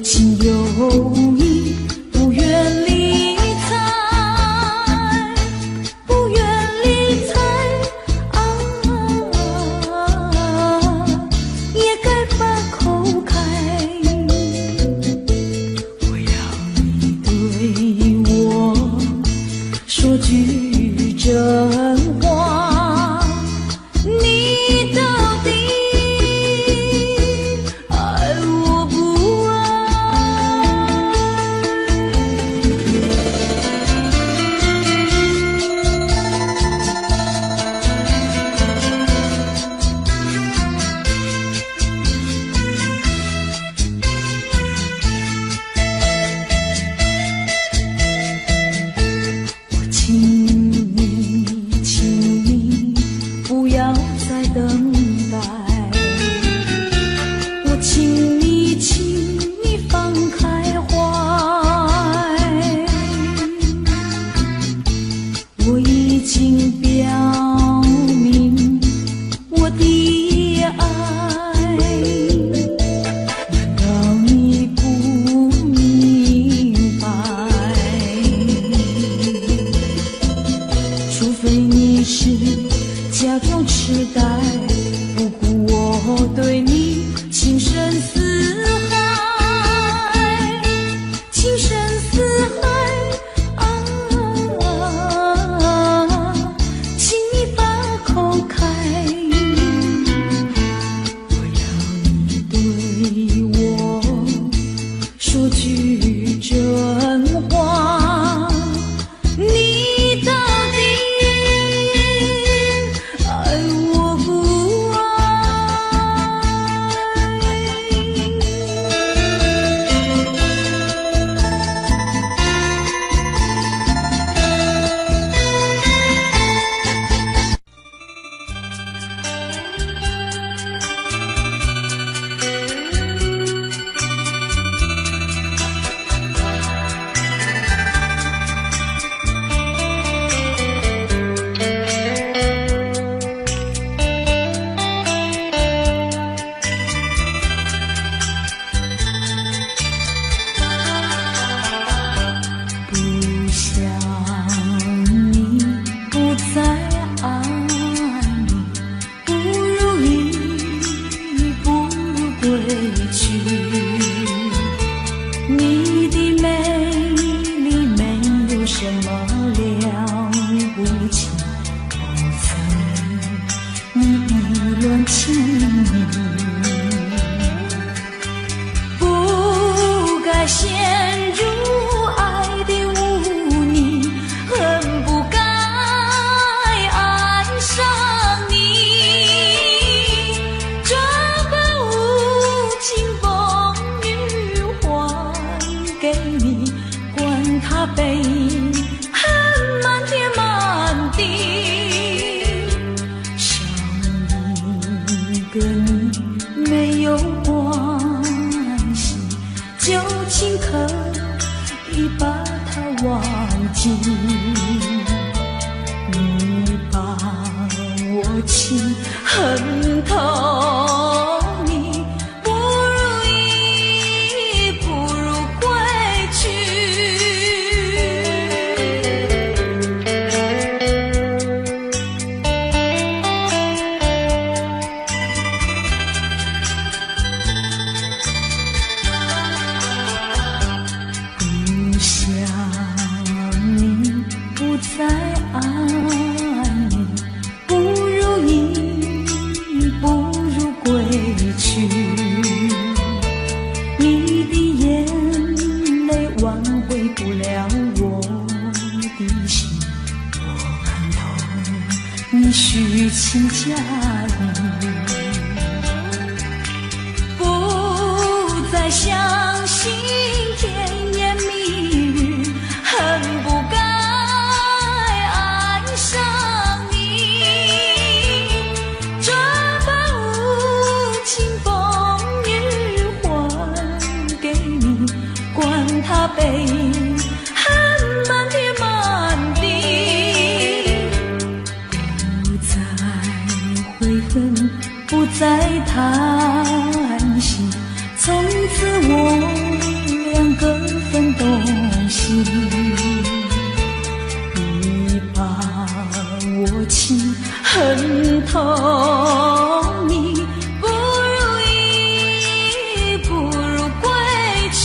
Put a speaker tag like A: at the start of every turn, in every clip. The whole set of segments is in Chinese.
A: 情有意，不愿理睬，不愿理睬啊，也该把口开。我要你对我说句真话，你到底爱我不爱？我请你不要再等待，我请你放开怀，我已经表明我的爱，难道你不明白？除非你是假装痴呆，不顾我对你情深似海，情深似海啊，请你把口开。我要你对我说句真话，你到底爱我不爱？不想你，不再爱你，不如意，不如归去。你的美丽没有什么了不起，不曾你意乱情迷，不该陷入爱的污泥，恨不该爱上你。这把无情风雨还给你，管他悲恨漫天漫地，少一个你没有关系，就请可以把它忘记。你把我情恨透，你不如意，不如归去。不想你，不再爱你，不如意，不如归去。你的眼泪挽回不了我的心，我看透你虚情假意，不再相信甜言蜜语，恨不该爱上你。这把无情风雨还给你，管他悲恨漫天漫地，不再悔恨，不再叹息，从此我同你，不如意，不如归去。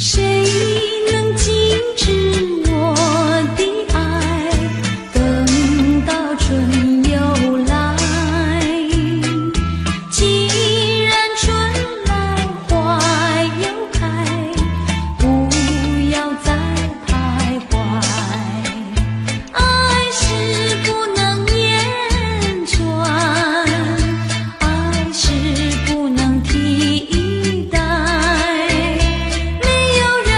A: 谁能禁止我的爱？等到春又来，既然春来花又开，不要再徘徊。爱是不能言传，爱是不能替代。没有人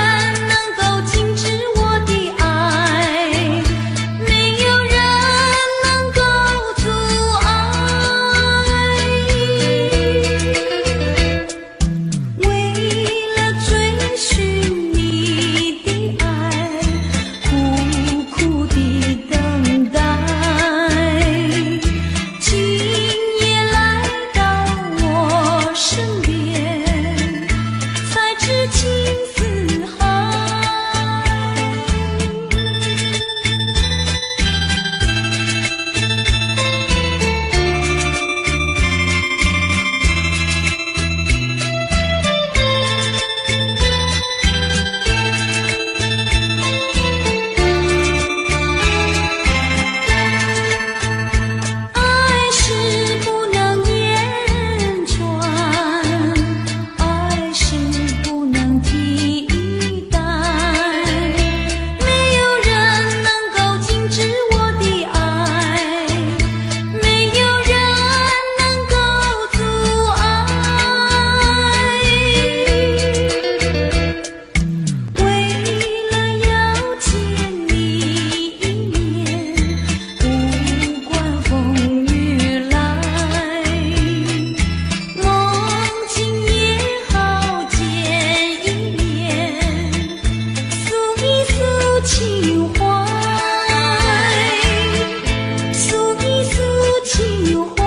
A: 能够禁止我的爱，没有人能够阻碍。为了追寻你的爱，苦苦地等待，今夜来到我身边，才知情似海。爱是不能言传，爱是不能替代。没有人能够禁止我的爱，没有人能够阻碍。为了要见你一面，不管风雨来，梦境也好见一面，诉一诉情怀，诉一诉情怀。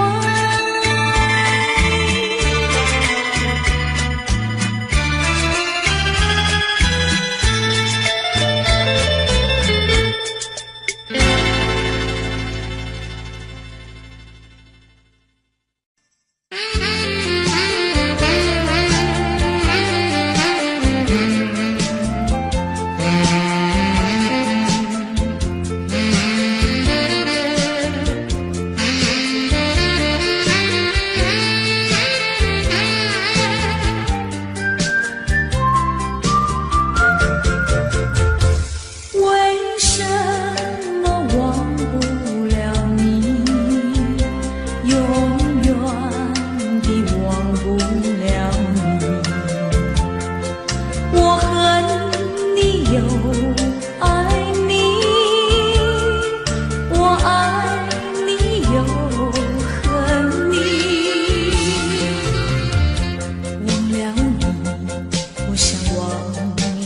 A: 为什么忘不了你，永远地忘不了你？我恨你又爱你，我爱你又恨你。忘了你，我想忘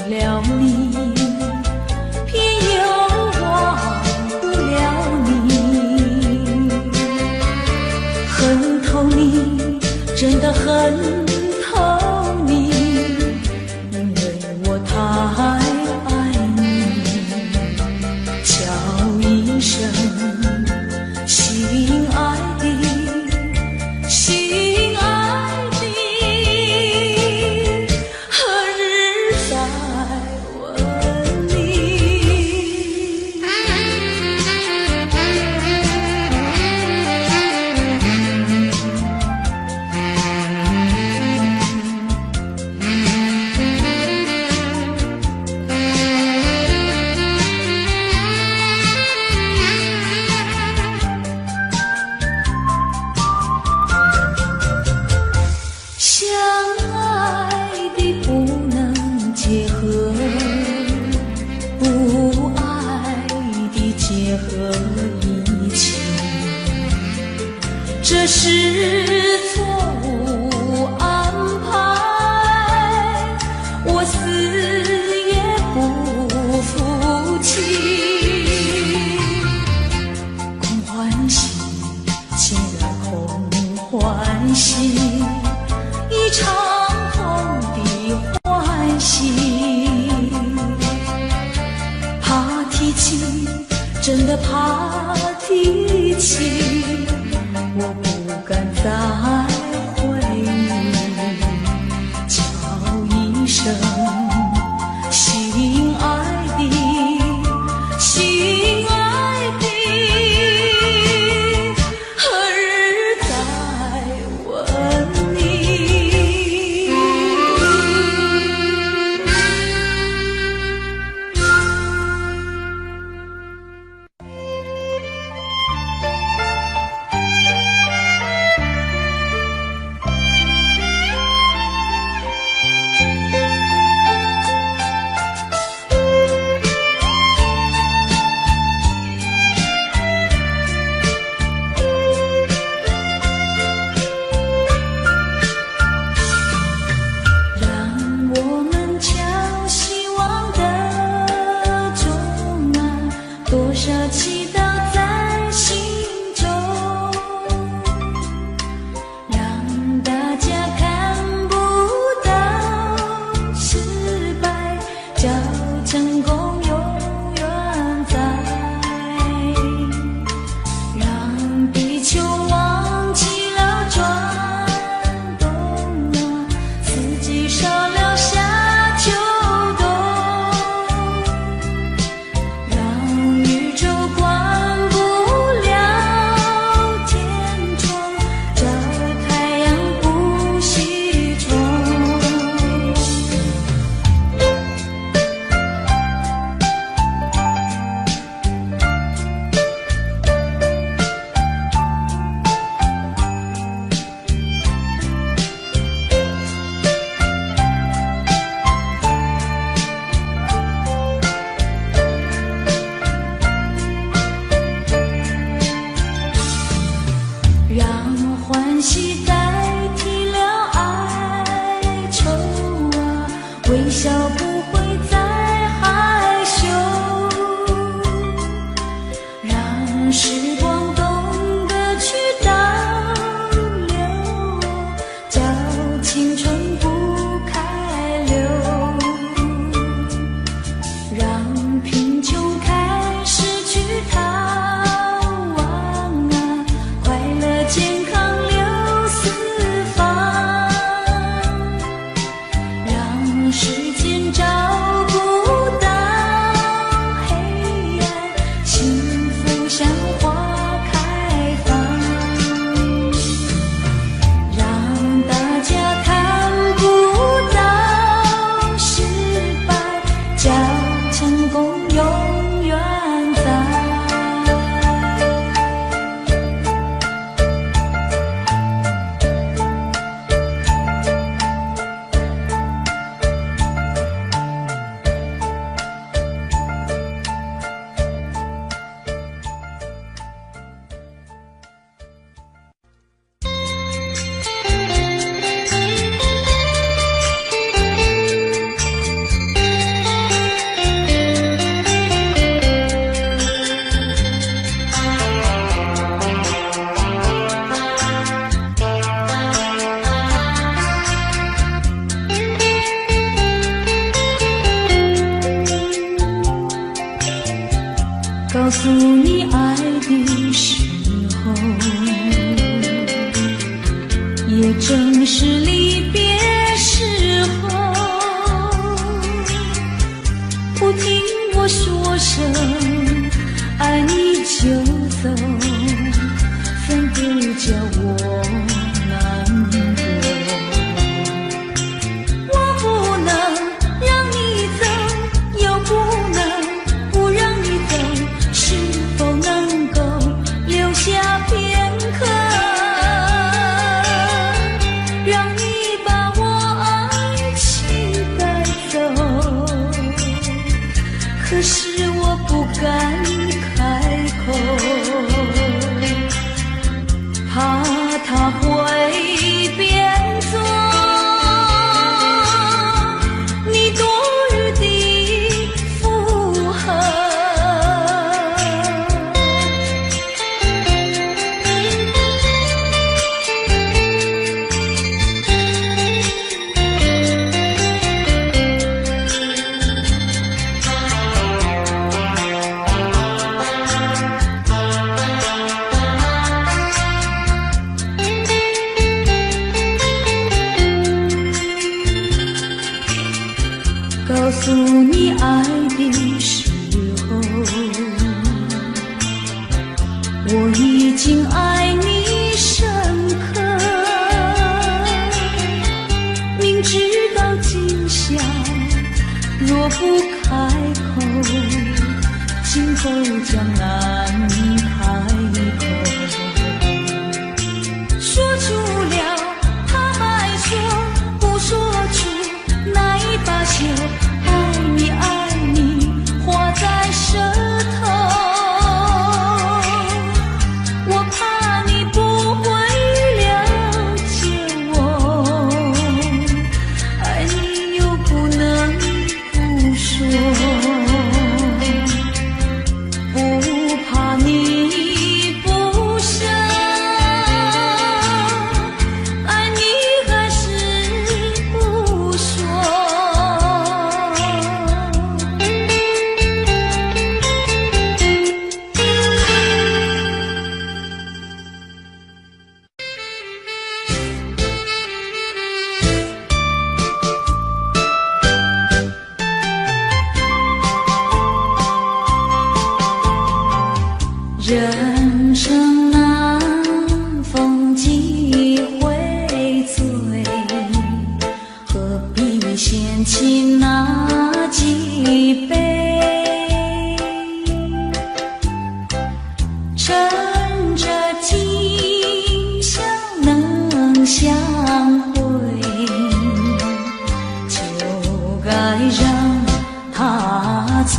A: 了你，偏又忘不了你。恨透你，真的恨透你，因为我太爱你。叫一声心爱的，心爱的，何日再问你？相爱的不能结合，不爱的结合一起，这是错误安排，我死也不服气。空欢喜，竟然空欢喜，一场空的欢喜。怕提起，真的怕提起，我不敢再回忆。叫一声叫成功永远在，让地球忘记了转动啊，四季少了夏秋冬，让宇宙关不了天窗，叫太阳不西冲。让欢喜代替了哀愁啊，微笑不会再害羞，让时光懂得去倒流，叫青春不开溜，让贫穷开始去逃亡啊，快乐健康流四方，让时间照顾到黑暗，幸福像花开放，让大家看不到失败，叫成功永远在。告诉你爱的时候，也正是离别时候，不听我说声爱你就走，反而叫我难过。我不能让你走，又不能不让你走，是否能够留下片刻，让你把我爱情带走？可是我不敢开口，怕他会变作你多余的附和。告诉你爱的时候，我已经爱你深刻，明知道今宵若不开口，今后将难开口。说出了他还说，不说出那一把酒，爱你爱你画在舌头，我怕你不会了解我，爱你又不能不说，不怕你人生难，逢几回醉，何必嫌弃那几杯？趁着今宵能相会，就该让他醉。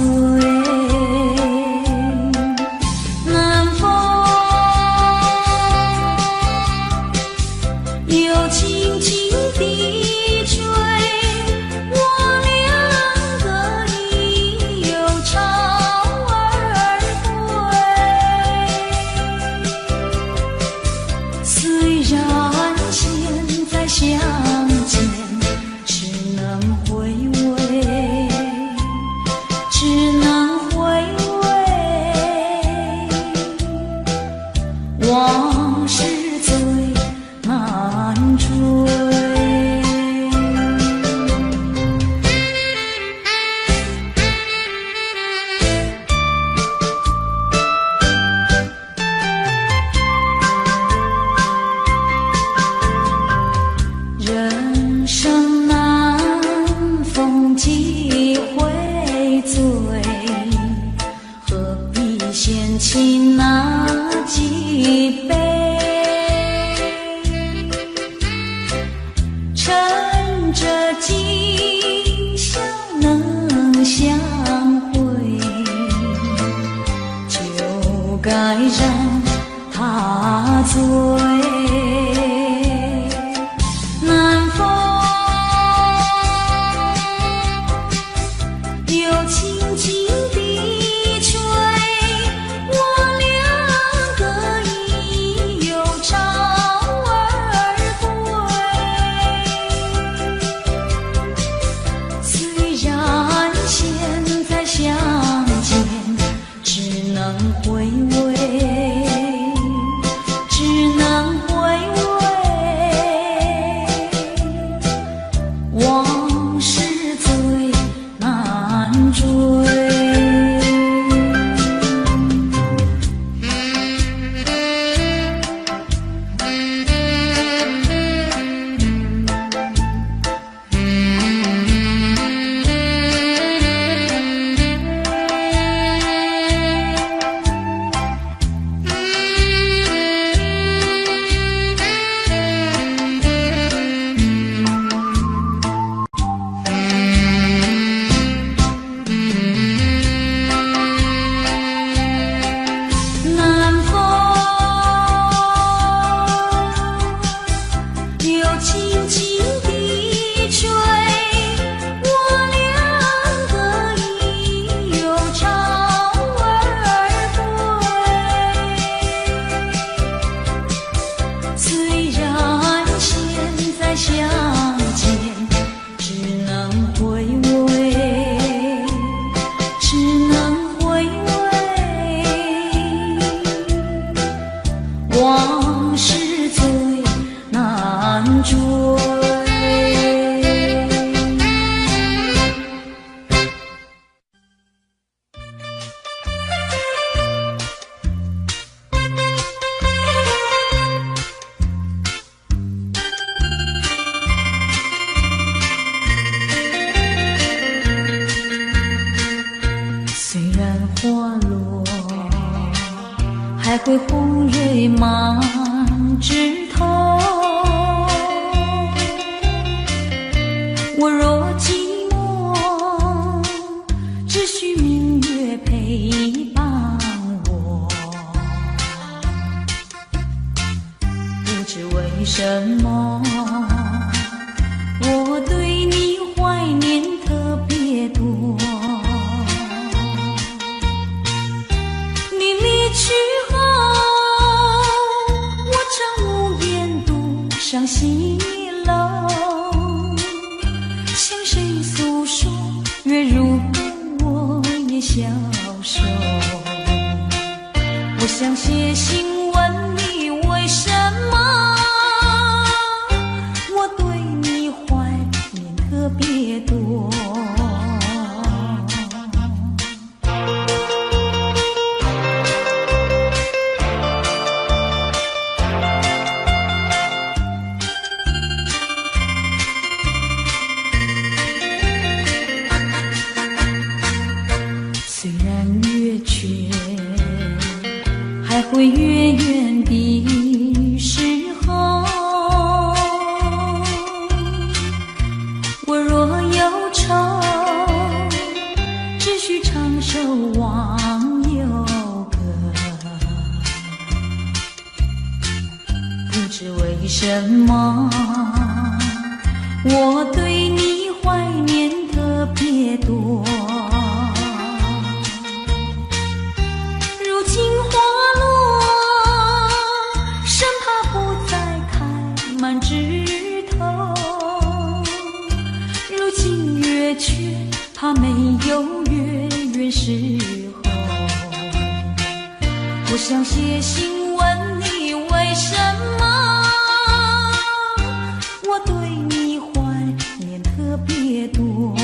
A: 往事最难追，人生难，逢几回醉，何必嫌弃那几杯？趁着今宵能相会，就该让他醉。南风又轻轻地吹，回味，只能回味，往事最难追。往事最难追。虽然花落，还会红蕊满枝头。我若寂寞，只需明月陪伴我。不知为什么，我对你怀念特别多。去后，我常无言独上西楼，向谁诉说？月如歌，我也消瘦。我想写信问你，为什么我对你怀念特别多？再会月圆的时候，我若有愁，只需唱首忘忧歌。不知为什么，我对你怀念特别多。如今花落，生怕不再开满枝头。如今月缺，怕没有月圆时候。我想写信问你为什么，我对你怀念特别多。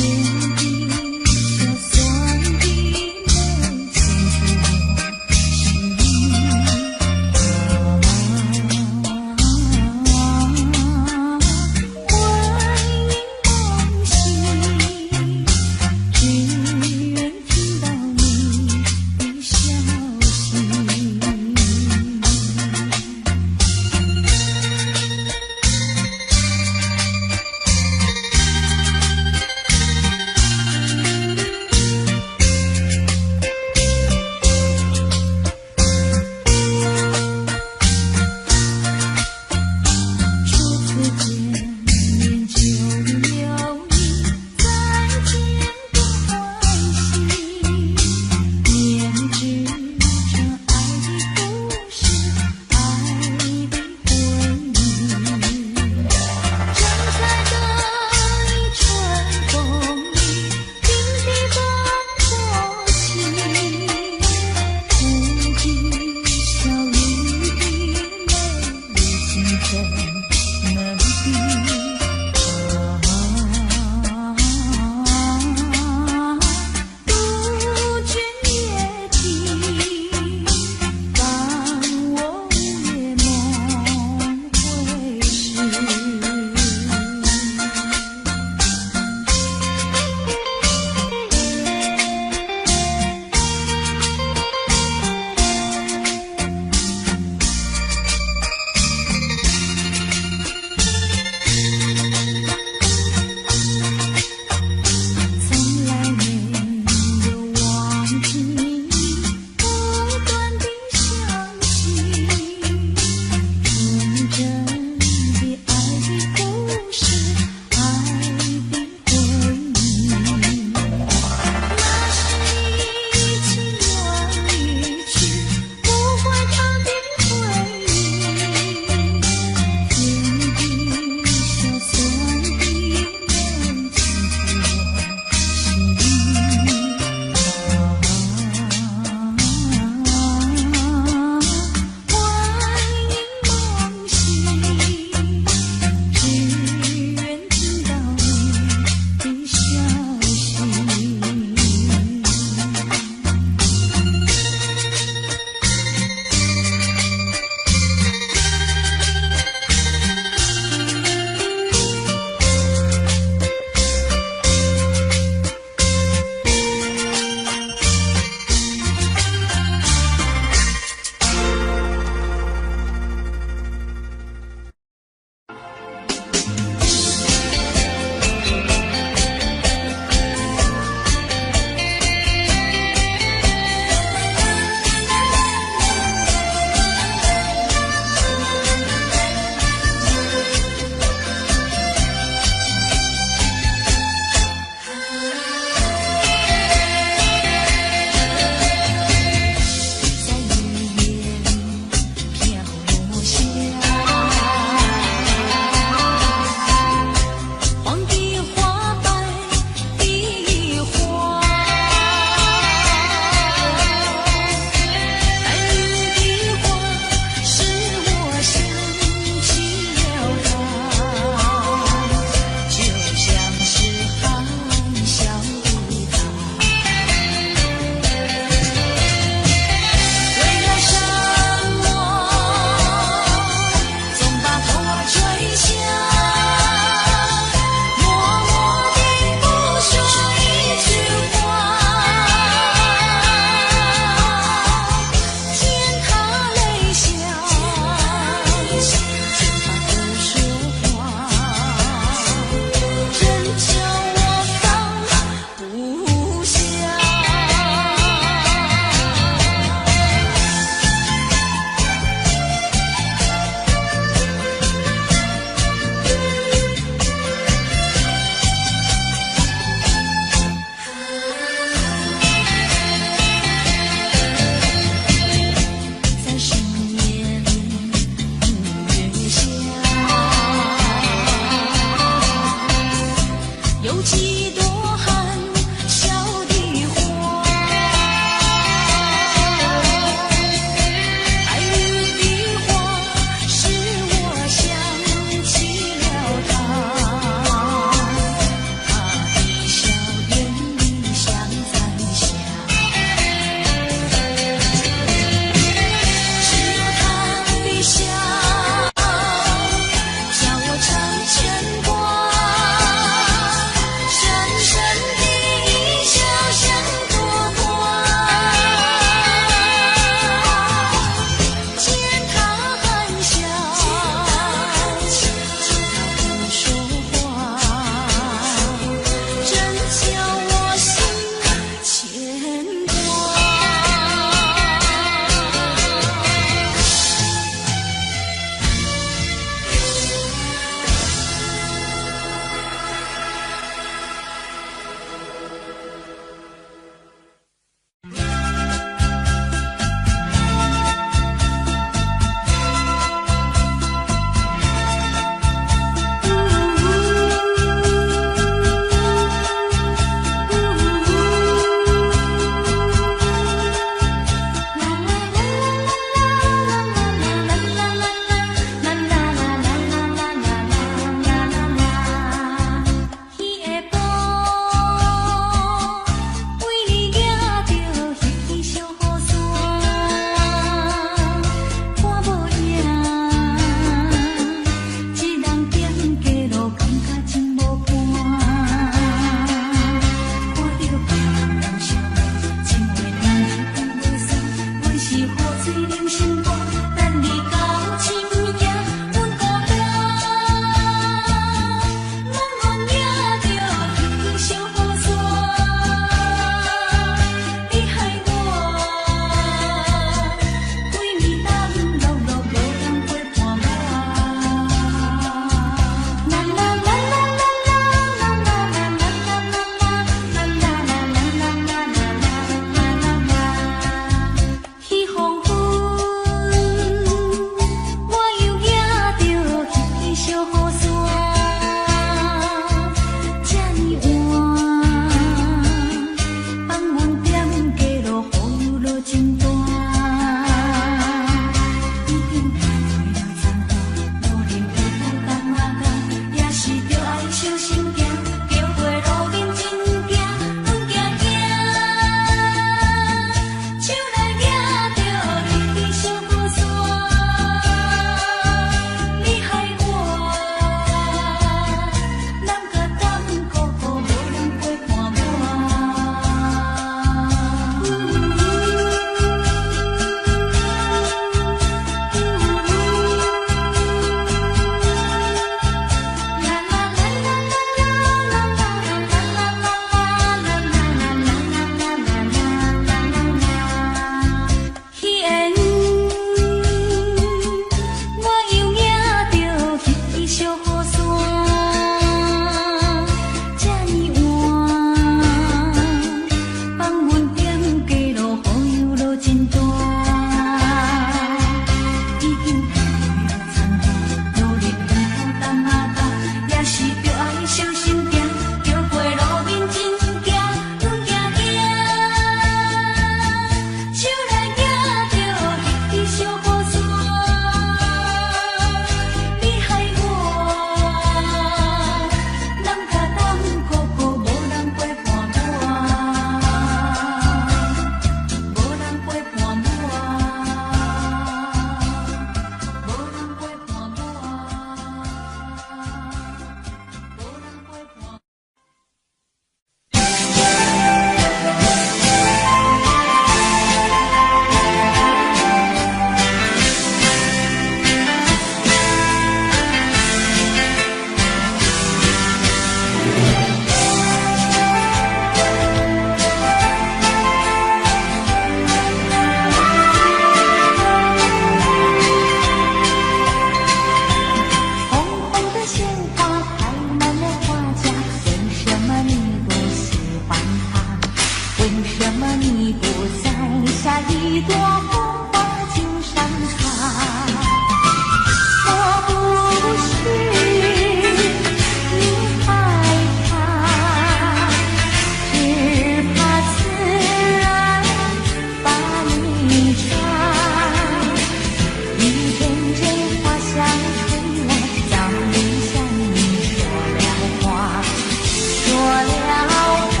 A: 了花，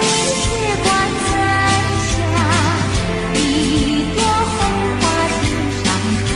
A: 你却挂在下一朵红花心上开。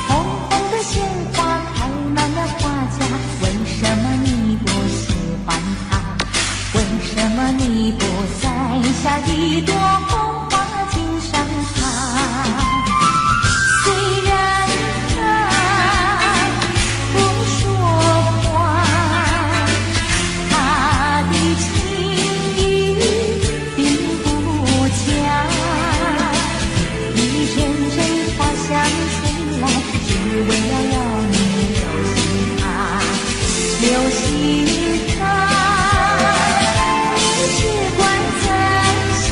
A: 红红的鲜花开满了花架，为什么你不喜欢它？为什么你不摘下一朵红花锦上插？虽然它不说话，它的情意并不假。一阵阵花香吹来，只为了要你留心它，留心它。你却挂在下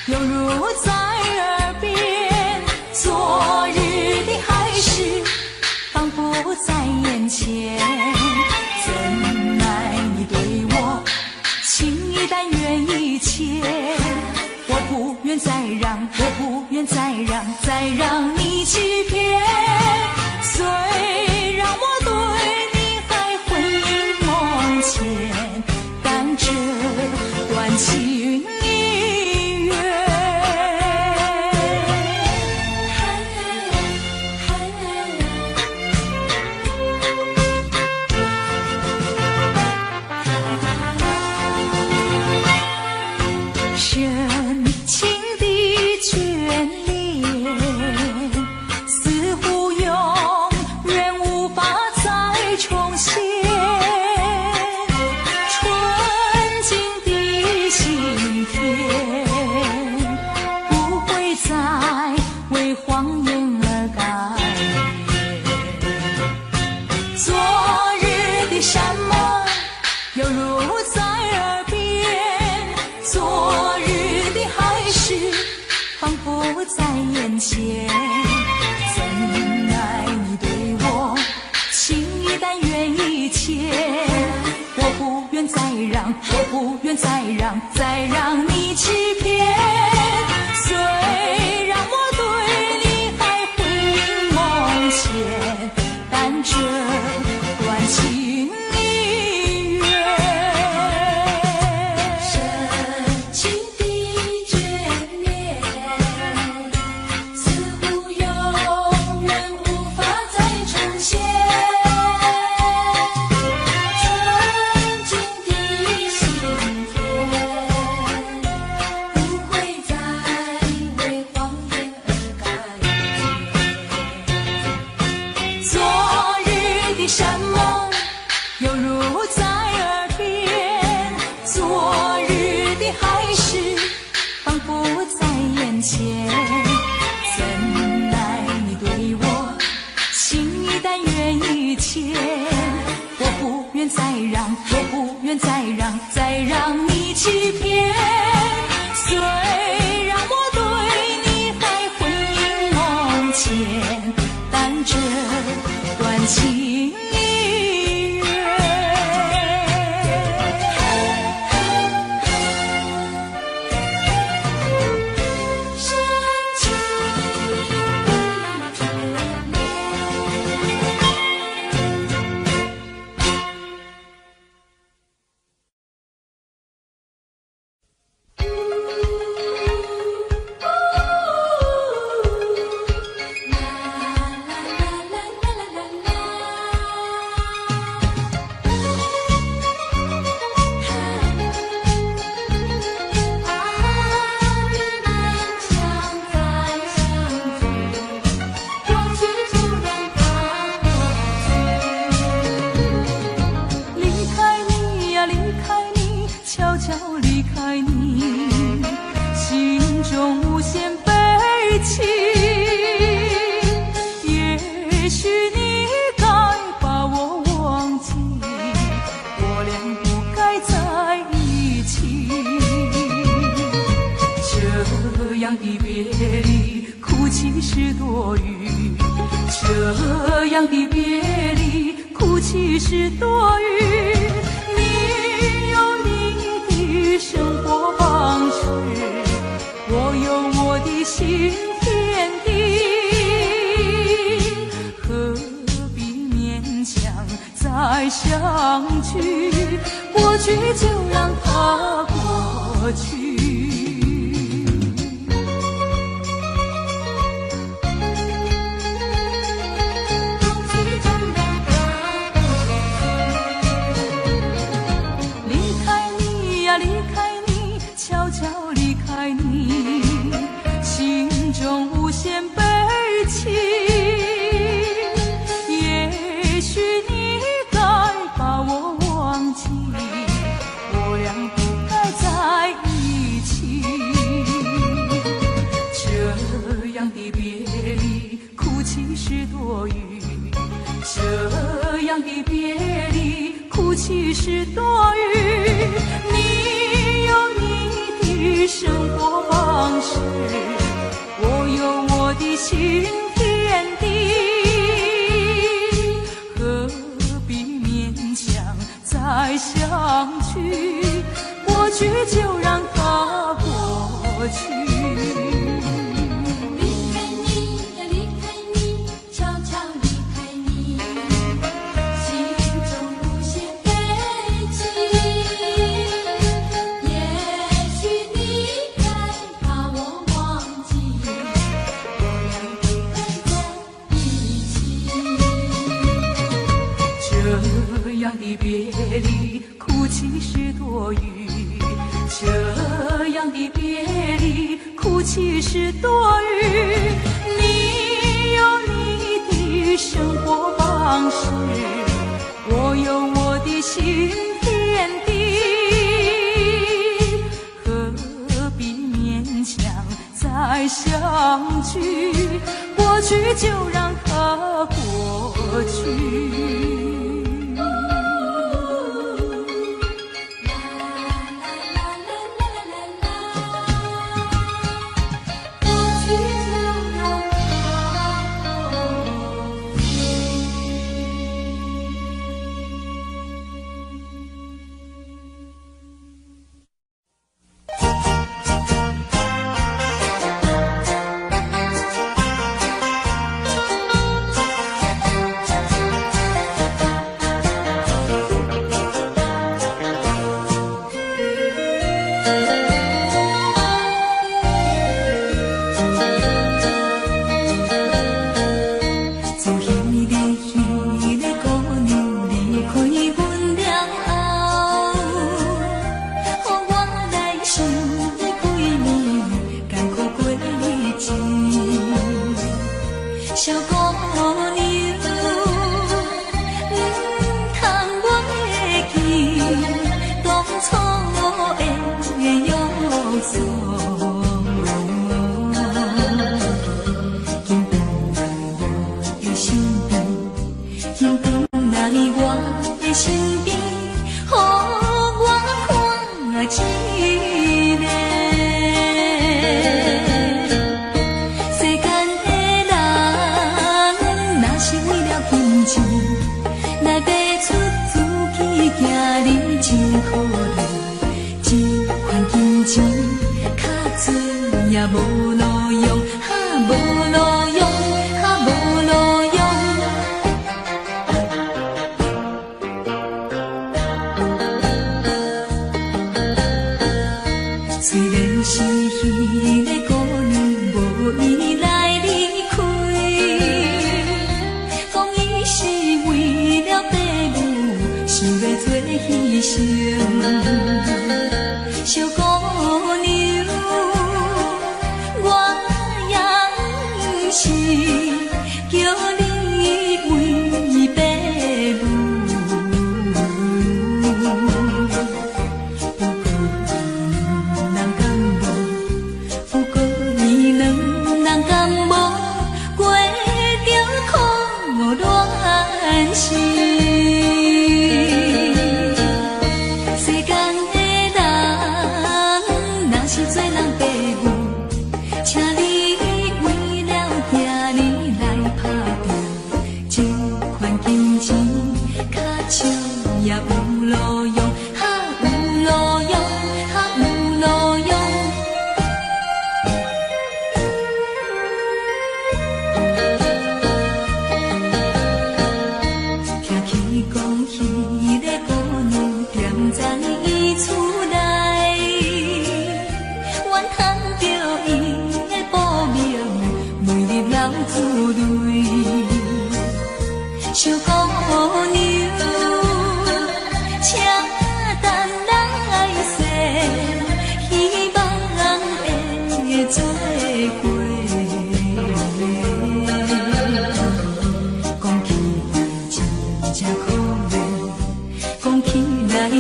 A: 犹如在耳边，昨日的海市仿佛在眼前。怎奈你对我情意但愿一切，我不愿再让，我不愿再让，再让你欺骗。虽然我对你还魂萦梦牵，但这段情已远。深情的眷恋，似乎永远无法再重现。纯净的心田，不会再为谎言而改变。昨日的山盟，犹如在耳边，昨日的海市仿佛在眼前。怎奈你对我情意但愿一切，我不愿再让，我不愿再让，再让你欺骗。虽然我对你还魂萦梦牵，但这段情已远。深情的眷恋，似乎永远无法再重现。纯净的心田，不会再为谎言而改变。昨日的山盟，犹如在耳边，昨日的海市仿佛在眼前。怎奈你对我情意但愿一切，我不愿再让，我不愿再让，再让你欺骗。虽然我对你还魂萦梦牵，但这段情已远。深情的眷恋。离开你呀，离开你，悄悄离开你，心中无限悲戚。也许你该把我忘记，我俩不该在一起。这样的别离，哭泣是多余。这样的别离，哭泣是多余。你有你的生活方式，我有我的新天地，何必勉强再相聚？过去就让它过去。离开你，悄悄离开你，心中无限悲戚。也许你该把我忘记，我俩不该在一起。这样的别离，哭泣是多余。这样的别离，哭泣是多余。你有你的生活方式，我有我的新天地，何必勉强再相聚？过去就让它过去。这样的别离，哭泣是多余；这样的别离，哭泣是多余。你有你的生活方式，我有我的新天地，何必勉强再相聚？过去就让它过去。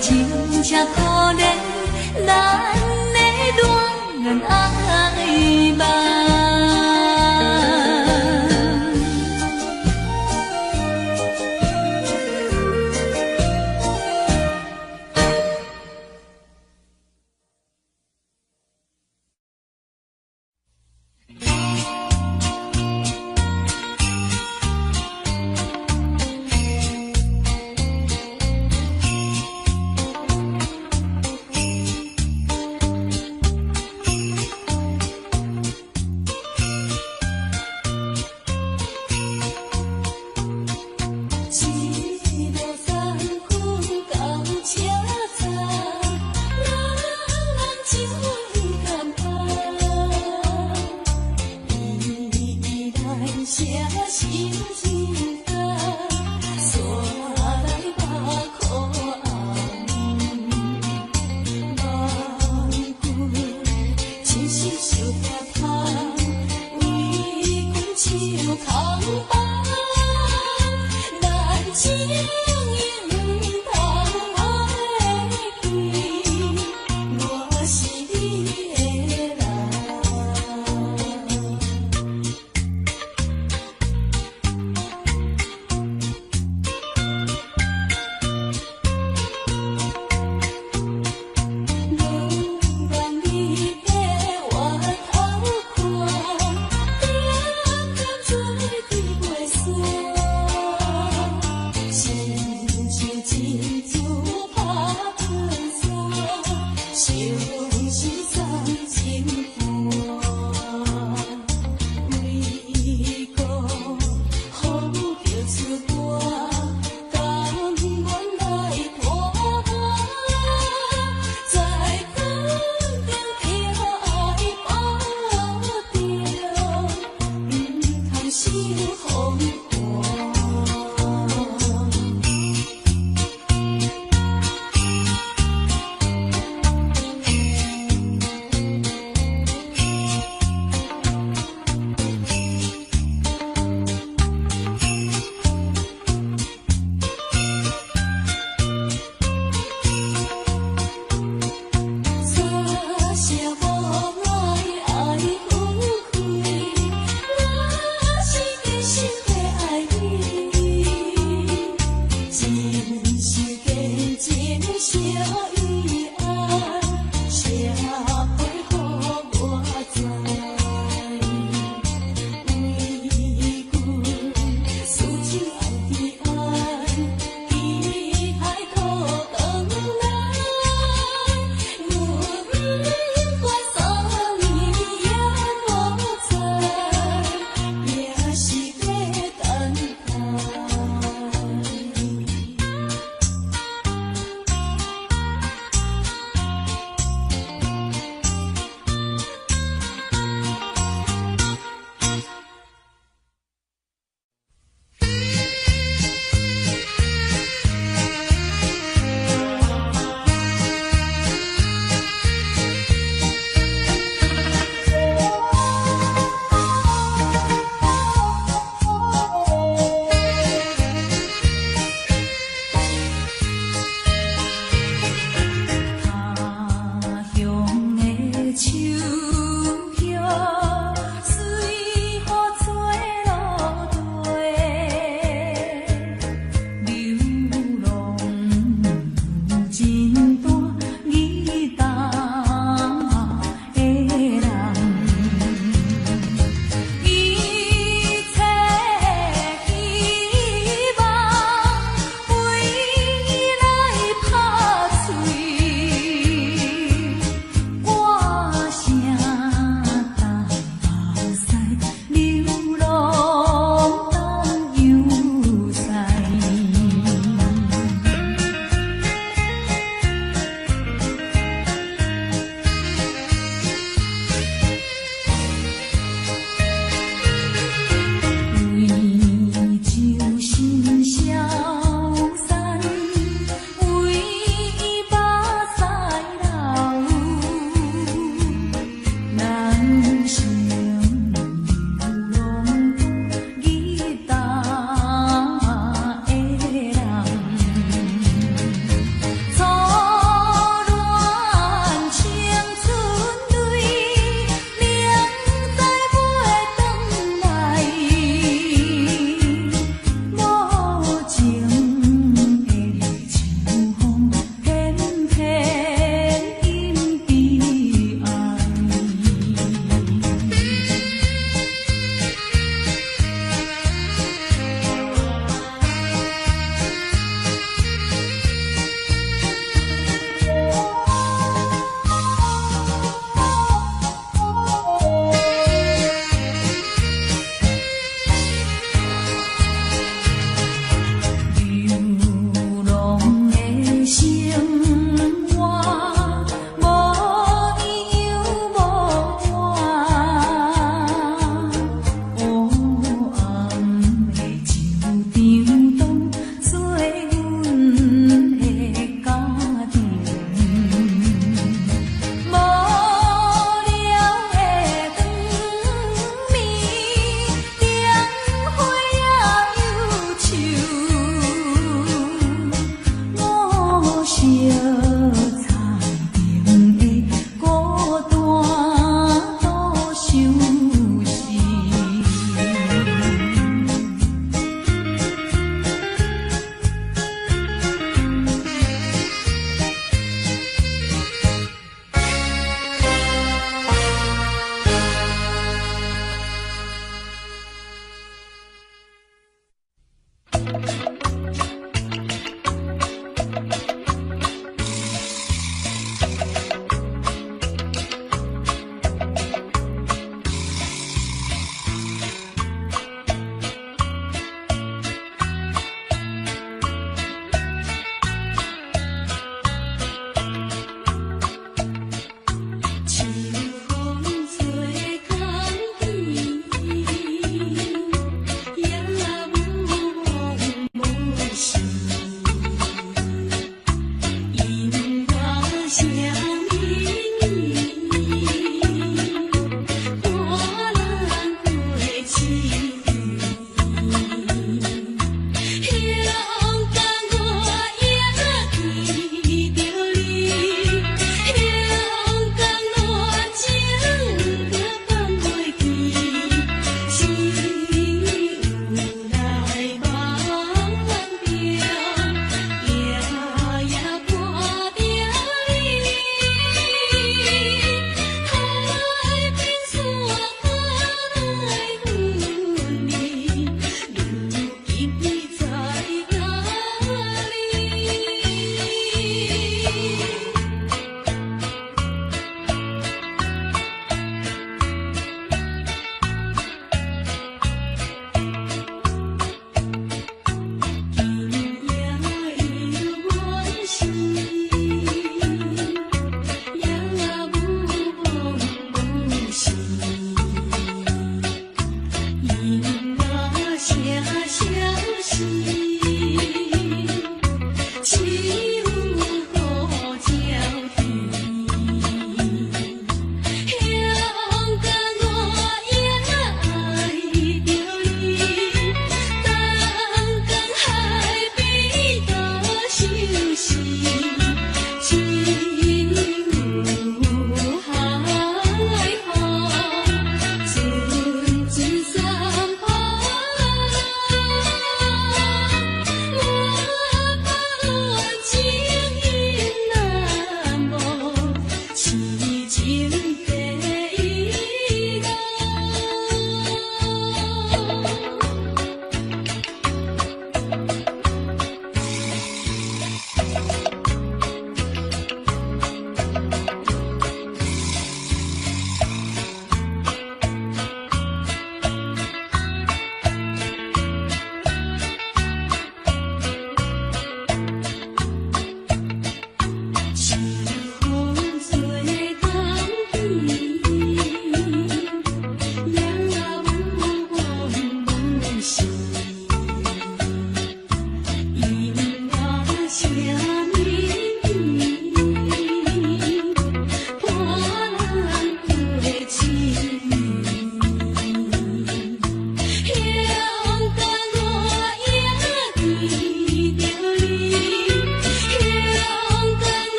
A: 真正可怜，咱的恋爱梦。望你的额头宽。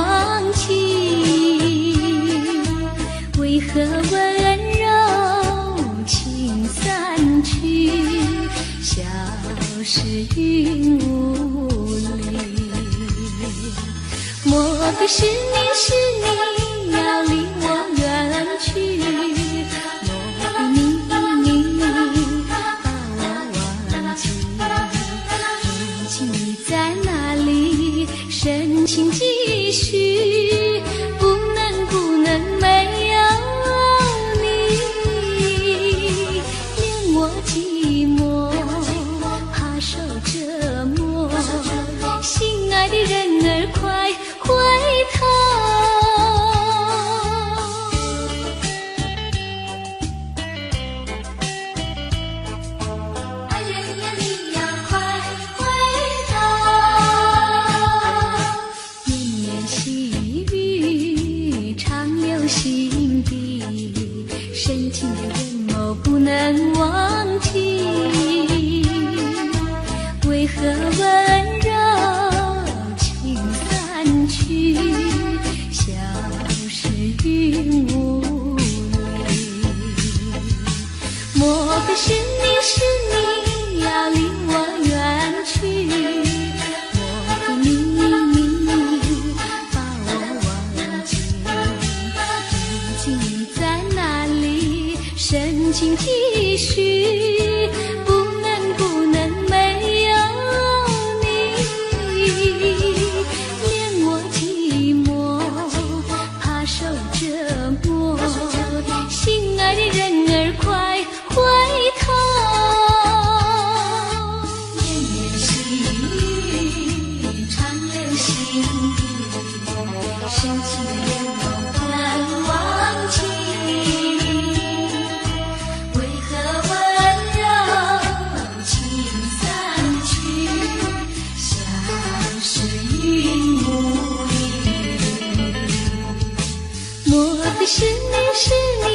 A: 忘记？为何温柔情散去，消失云雾里？莫非是你要离我远去？莫非你把我忘记？如今你在哪里？深情继续，不能没有你，连我寂寞怕受折磨。心爱的人儿快回头。爱人呀，你呀快回头。绵绵细雨长留心底，深情的眼眸不能忘记。为何温柔情散去，消失云雾里？莫非是你要离我远去？莫非你把我忘记？如今你在哪里？深情继续，不能没有你，连我寂寞怕受折磨。心爱的人儿快回头。绵绵细雨长留心底，深情的眼眸不能忘记。为何温柔情散去，消失云雾里？莫非是你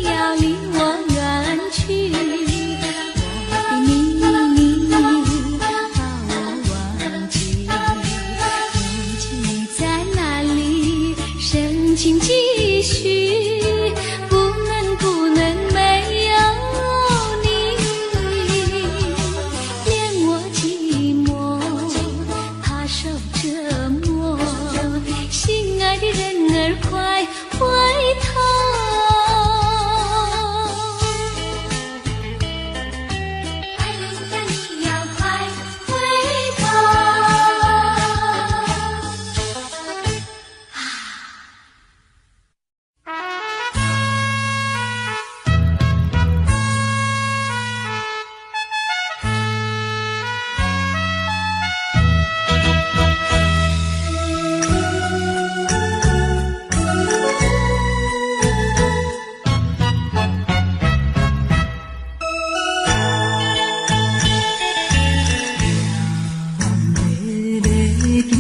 A: 要离我远去？莫非你把我忘记？如今你在哪里？深情继续，不能没有你，连我寂寞怕受折磨。心爱的人儿快回头。爱人呀，你要快回头。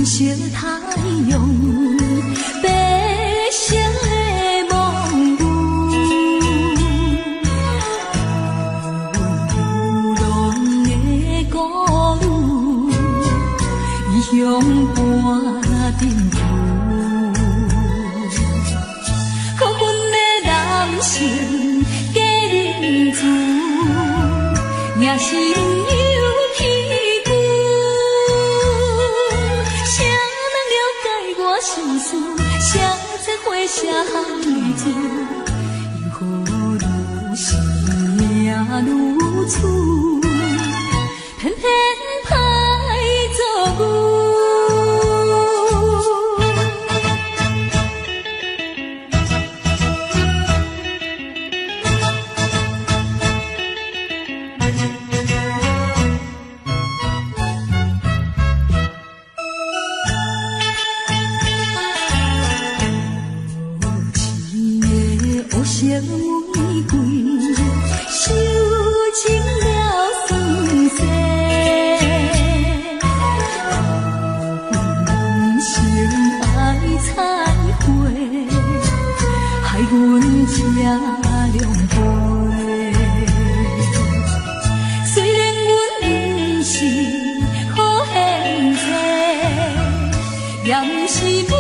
A: 小太阳，白色的梦舞，浪的歌舞，异乡伴阵雨。可阮的男性假认字，也是有气骨。谁能了解我心事？谁知花谢海珠？因何愈是命愈处，偏偏歹做牛。无情的黑玫瑰，收尽了酸涩。人生爱彩花，害阮吃凉杯。虽然阮不是好现世，也不是有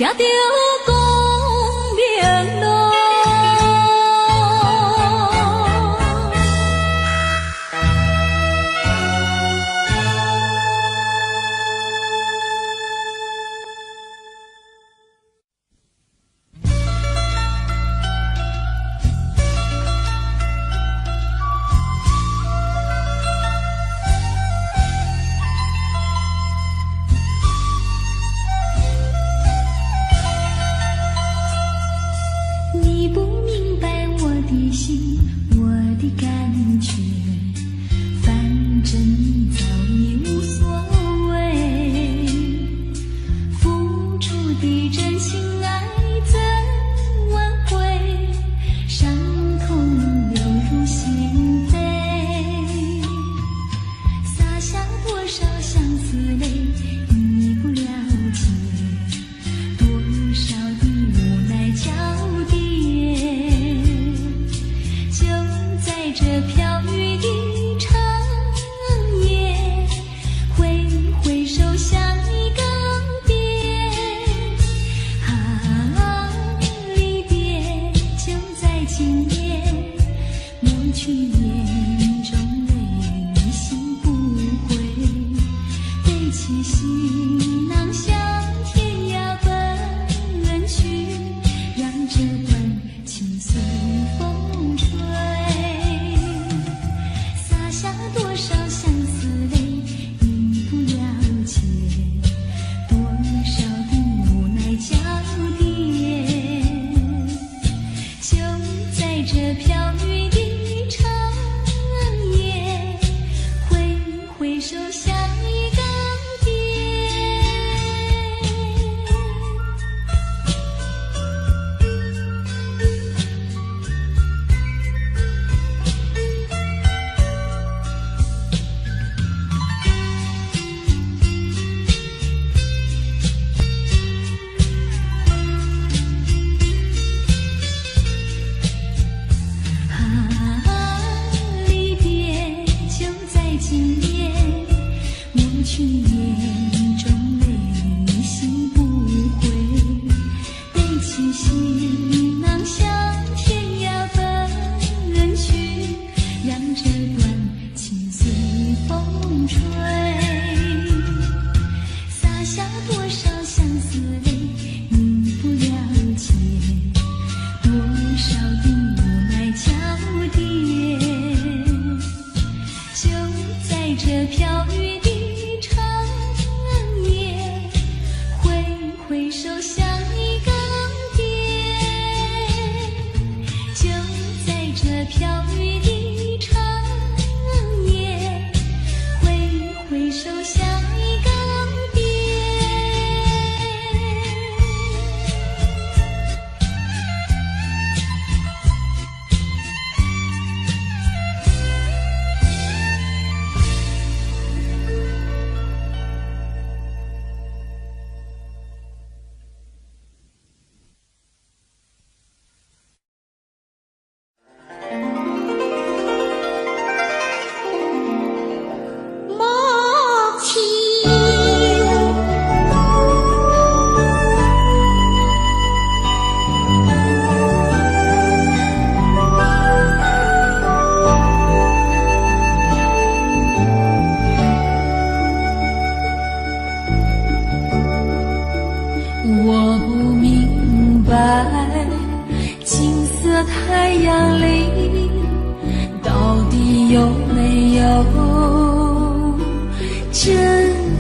A: 行着光明路。你不明白我的心，我的感觉，反正你早已无所谓。付出的真心爱怎挽回？伤痛流入心扉，洒下多少相思泪，你不了解，多少的无奈交叠。就在这飘雨的长夜，挥挥手向你告别。啊，离别就在今夜，抹去眼中泪，心不悔。背起行囊向天涯奔去，让这段情随风吹。洒下多少相思泪，你不了解，多少的无奈交叠。就在这飘雨的长夜，挥挥手向你告别。离别就在今夜，抹去眼中泪，心不悔。背起行囊向天涯奔去，让这段情随风吹。洒下多少相思泪，你不了解，多少的无奈交叠。就在这飘雨的长夜，挥挥手向你告别。就在这飘雨的长夜，挥挥手向你告别。母亲，我不明白金色太阳里到底有没有真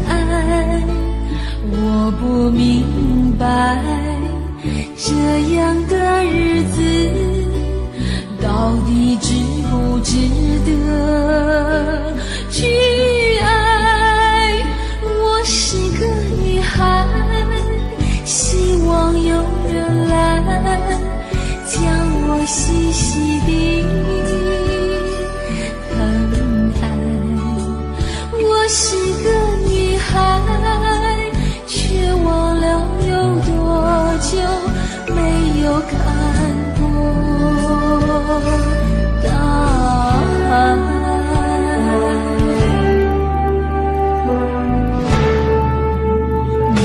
A: 爱，我不明白这样的日子到底值不值得去爱。我是个女孩，希望有人来将我细细地疼爱。我是个女孩，却忘了有多久没有看过大爱。绿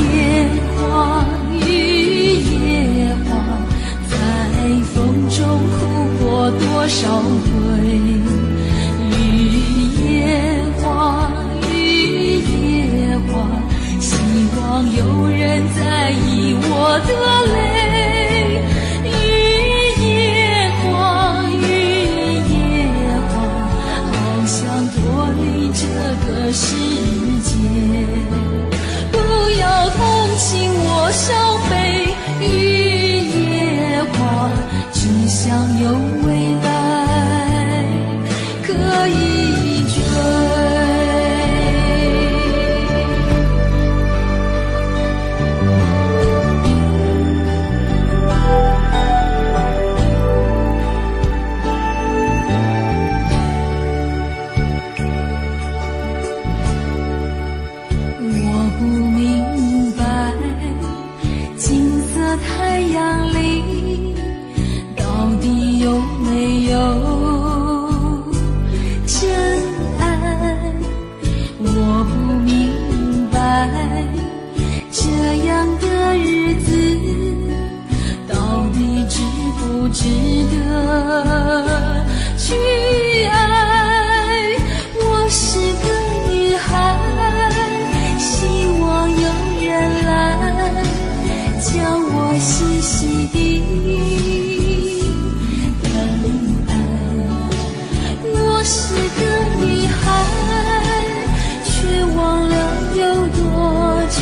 A: 野花太阳里，到底有没有真爱？我不明白，这样的日子到底值不值得去爱？我是个女孩，希望有人来将我细细地疼爱。我是个女孩，却忘了有多久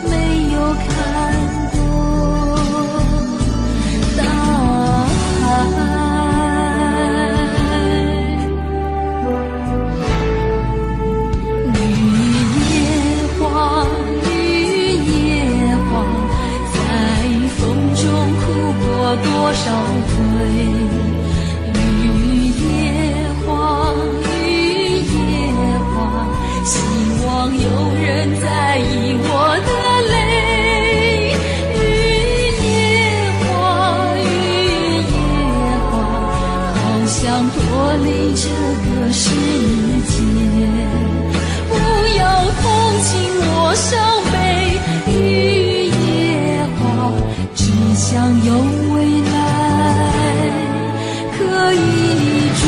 A: 没有看过大海。多少回雨也黄，雨也黄，希望有人在意我的泪。雨也黄，雨也黄，好想脱离这个世界，不要同情我伤悲。雨也黄，只想有未来可以追。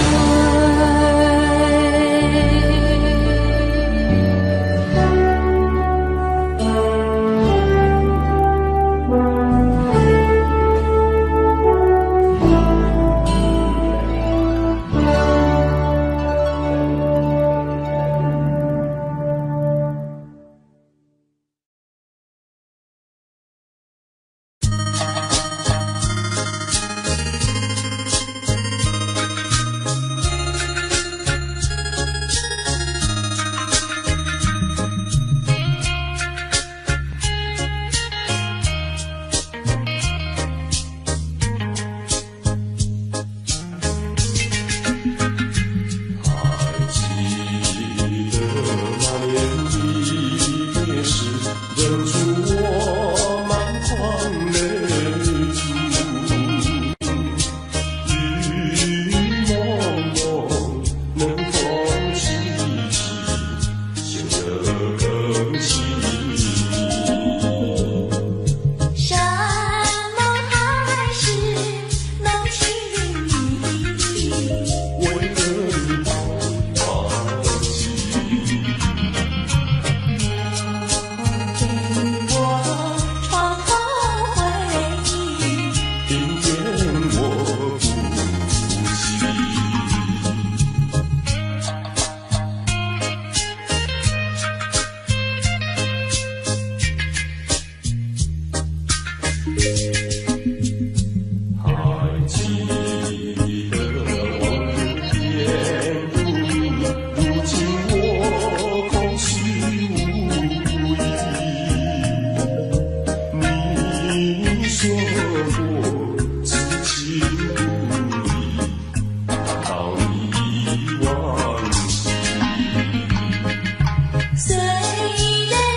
A: 虽然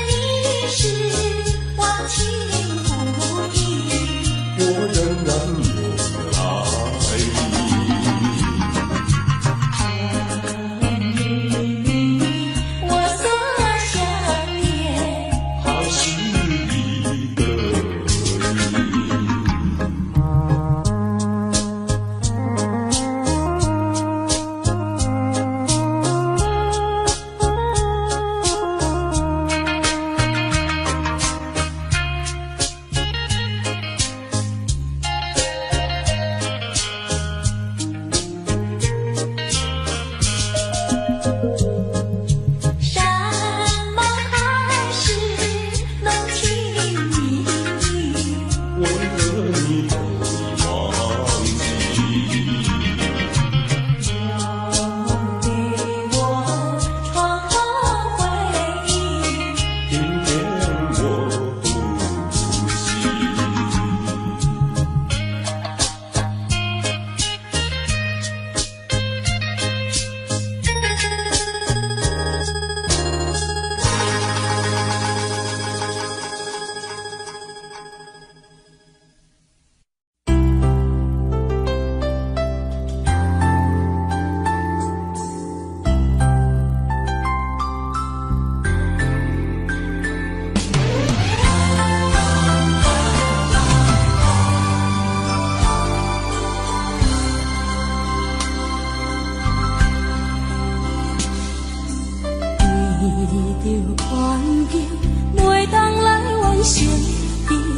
A: 你是忘情不义。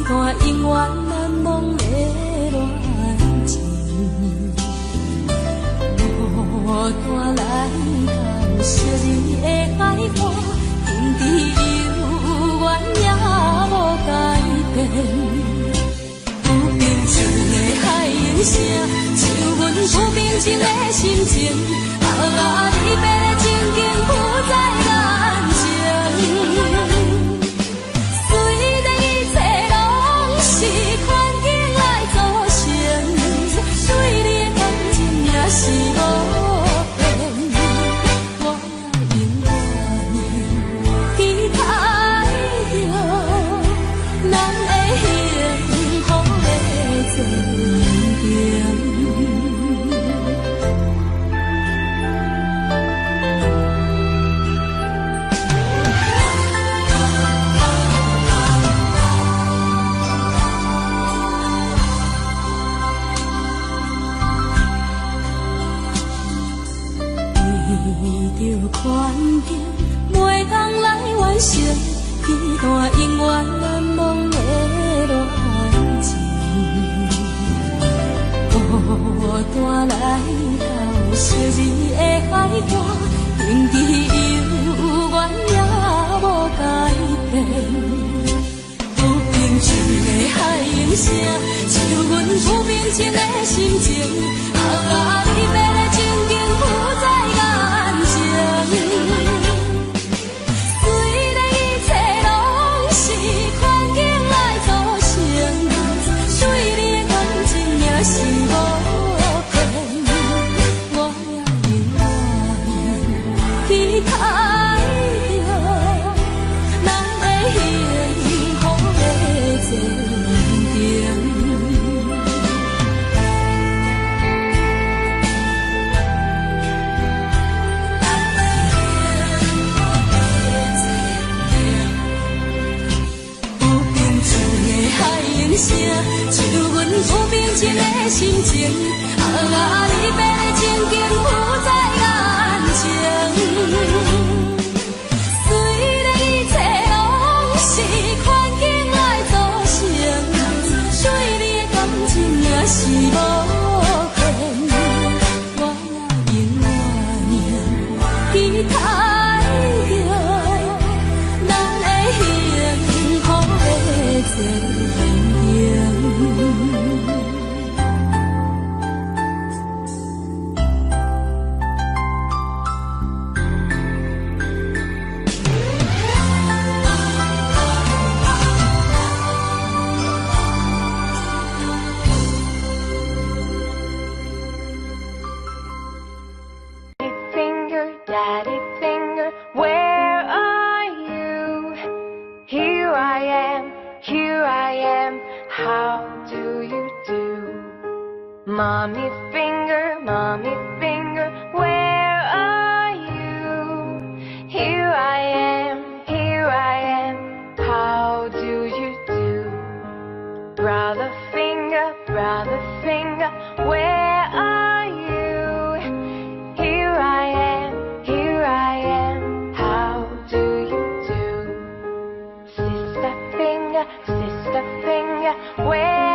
A: 段永远难忘的恋情，孤单来到昔日的海岸，天地悠远也无改变。有平静的海涌声，像阮有平静的心情。离别的情景浮在眼前。虽然一切拢是环境来造成，对你的感情也是无变。我也永远期待着咱的幸福的前程。为着环境，袂当来完成彼段永远难忘的恋情。孤单来到昔日的海岸，天地悠远也无改变。有平静的海涌声，像阮有平静的心情。离别的情景浮在眼前。虽然一切拢是环境来造成，对你的感情也是无变。我也永远期待着咱的幸福的前程。声，像阮有平静的心情，离别的情景浮在眼前。虽然一切拢是环境来造成，对你的感情也是无变。我也永远期待着咱的幸福的前程。
B: Daddy finger, where are you? Here I am, how do you do? Mommy finger, where are you? Here I am, how do you do? Brother finger, where are you? Here I am, how do you do? Sister finger, where